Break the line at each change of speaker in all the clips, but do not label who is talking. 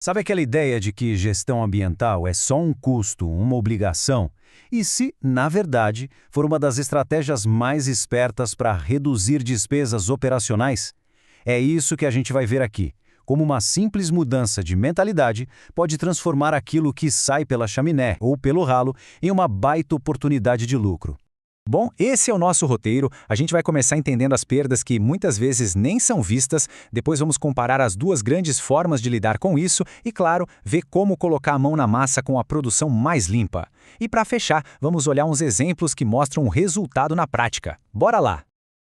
Sabe aquela ideia de que gestão ambiental é só um custo, uma obrigação? E se, na verdade, for uma das estratégias mais espertas para reduzir despesas operacionais? É isso que a gente vai ver aqui. Como uma simples mudança de mentalidade pode transformar aquilo que sai pela chaminé ou pelo ralo em uma baita oportunidade de lucro.
Bom, esse é o nosso roteiro. A gente vai começar entendendo as perdas que muitas vezes nem são vistas, depois vamos comparar as duas grandes formas de lidar com isso e, claro, ver como colocar a mão na massa com a produção mais limpa. E para fechar, vamos olhar uns exemplos que mostram o resultado na prática. Bora lá!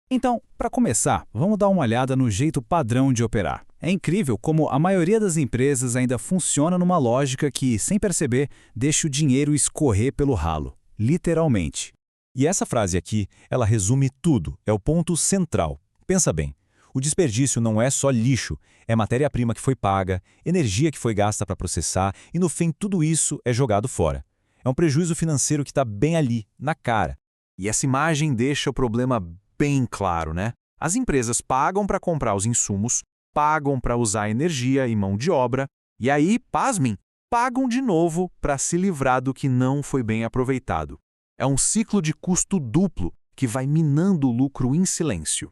Então, para começar, vamos dar uma olhada no jeito padrão de operar. É incrível como a maioria das empresas ainda funciona numa lógica que, sem perceber, deixa o dinheiro escorrer pelo ralo, literalmente.
E essa frase aqui, ela resume tudo, é o ponto central. Pensa bem, o desperdício não é só lixo, é matéria-prima que foi paga, energia que foi gasta para processar e no fim tudo isso é jogado fora. É um prejuízo financeiro que está bem ali, na cara.
E essa imagem deixa o problema bem claro, né? As empresas pagam para comprar os insumos, pagam para usar energia e mão de obra, e aí, pasmem, pagam de novo para se livrar do que não foi bem aproveitado. É um ciclo de custo duplo que vai minando o lucro em silêncio.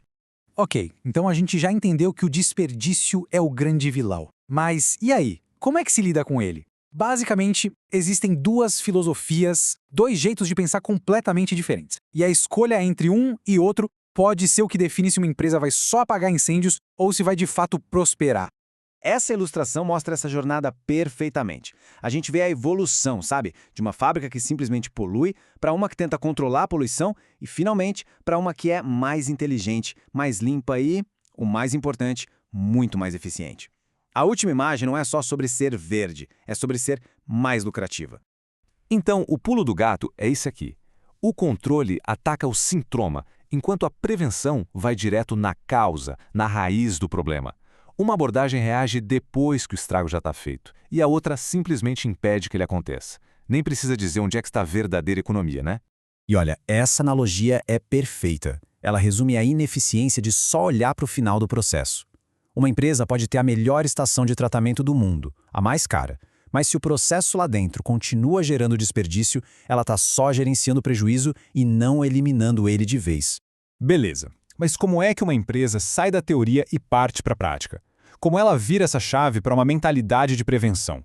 Ok, então a gente já entendeu que o desperdício é o grande vilão. Mas e aí? Como é que se lida com ele? Basicamente, existem duas filosofias, dois jeitos de pensar completamente diferentes. E a escolha entre um e outro pode ser o que define se uma empresa vai só apagar incêndios ou se vai de fato prosperar.
Essa ilustração mostra essa jornada perfeitamente. A gente vê a evolução, sabe? De uma fábrica que simplesmente polui para uma que tenta controlar a poluição e, finalmente, para uma que é mais inteligente, mais limpa e, o mais importante, muito mais eficiente. A última imagem não é só sobre ser verde, é sobre ser mais lucrativa.
Então, o pulo do gato é esse aqui. O controle ataca o sintoma, enquanto a prevenção vai direto na causa, na raiz do problema. Uma abordagem reage depois que o estrago já está feito, e a outra simplesmente impede que ele aconteça. Nem precisa dizer onde é que está a verdadeira economia, né?
E olha, essa analogia é perfeita. Ela resume a ineficiência de só olhar para o final do processo. Uma empresa pode ter a melhor estação de tratamento do mundo, a mais cara, mas se o processo lá dentro continua gerando desperdício, ela está só gerenciando o prejuízo e não eliminando ele de vez.
Beleza, mas como é que uma empresa sai da teoria e parte para a prática? Como ela vira essa chave para uma mentalidade de prevenção?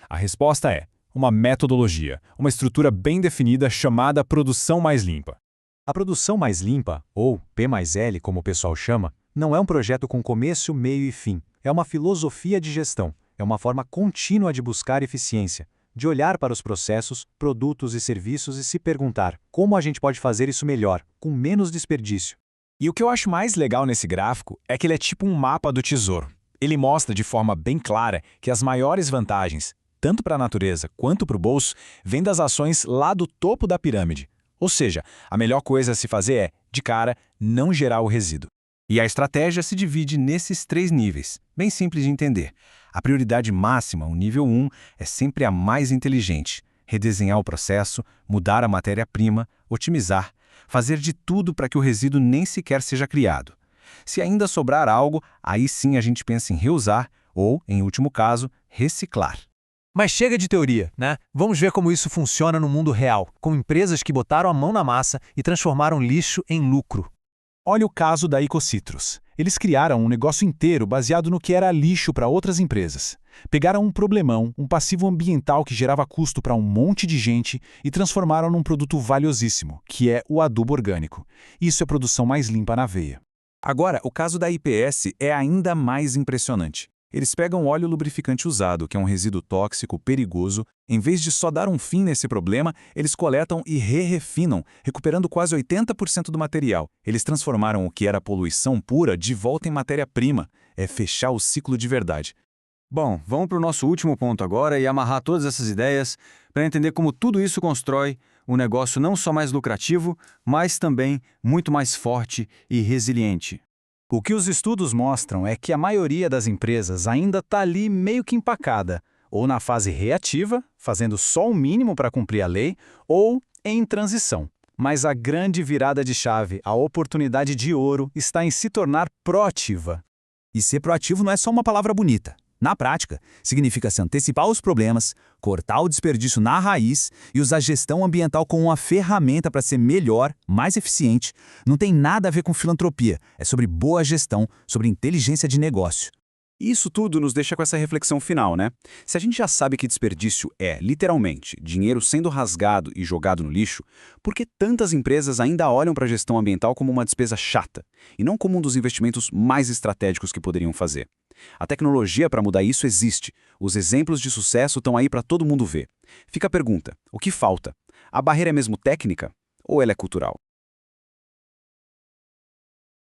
A resposta é uma metodologia, uma estrutura bem definida chamada produção mais limpa. A produção mais limpa, ou P mais L como o pessoal chama, não é um projeto com começo, meio e fim. É uma filosofia de gestão, é uma forma contínua de buscar eficiência, de olhar para os processos, produtos e serviços e se perguntar como a gente pode fazer isso melhor, com menos desperdício.
E o que eu acho mais legal nesse gráfico é que ele é tipo um mapa do tesouro. Ele mostra de forma bem clara que as maiores vantagens, tanto para a natureza quanto para o bolso, vêm das ações lá do topo da pirâmide. Ou seja, a melhor coisa a se fazer é, de cara, não gerar o resíduo.
E a estratégia se divide nesses 3 níveis, bem simples de entender. A prioridade máxima, o nível 1, é sempre a mais inteligente. Redesenhar o processo, mudar a matéria-prima, otimizar, fazer de tudo para que o resíduo nem sequer seja criado. Se ainda sobrar algo, aí sim a gente pensa em reusar ou, em último caso, reciclar.
Mas chega de teoria, né? Vamos ver como isso funciona no mundo real, com empresas que botaram a mão na massa e transformaram lixo em lucro.
Olha o caso da Ecocitrus. Eles criaram um negócio inteiro baseado no que era lixo para outras empresas. Pegaram um problemão, um passivo ambiental que gerava custo para um monte de gente e transformaram num produto valiosíssimo, que é o adubo orgânico. Isso é produção mais limpa na veia.
Agora, o caso da IPS é ainda mais impressionante. Eles pegam óleo lubrificante usado, que é um resíduo tóxico, perigoso. Em vez de só dar um fim nesse problema, eles coletam e refinam, recuperando quase 80% do material. Eles transformaram o que era poluição pura de volta em matéria-prima. É fechar o ciclo de verdade.
Bom, vamos para o nosso último ponto agora e amarrar todas essas ideias para entender como tudo isso constrói um negócio não só mais lucrativo, mas também muito mais forte e resiliente.
O que os estudos mostram é que a maioria das empresas ainda está ali meio que empacada, ou na fase reativa, fazendo só o mínimo para cumprir a lei, ou em transição. Mas a grande virada de chave, a oportunidade de ouro, está em se tornar proativa. E ser proativo não é só uma palavra bonita.
Na prática, significa se antecipar os problemas, cortar o desperdício na raiz e usar a gestão ambiental como uma ferramenta para ser melhor, mais eficiente. Não tem nada a ver com filantropia, é sobre boa gestão, sobre inteligência de negócio.
Isso tudo nos deixa com essa reflexão final, né? Se a gente já sabe que desperdício é, literalmente, dinheiro sendo rasgado e jogado no lixo, por que tantas empresas ainda olham para a gestão ambiental como uma despesa chata, e não como um dos investimentos mais estratégicos que poderiam fazer? A tecnologia para mudar isso existe. Os exemplos de sucesso estão aí para todo mundo ver. Fica a pergunta: o que falta? A barreira é mesmo técnica ou ela é cultural?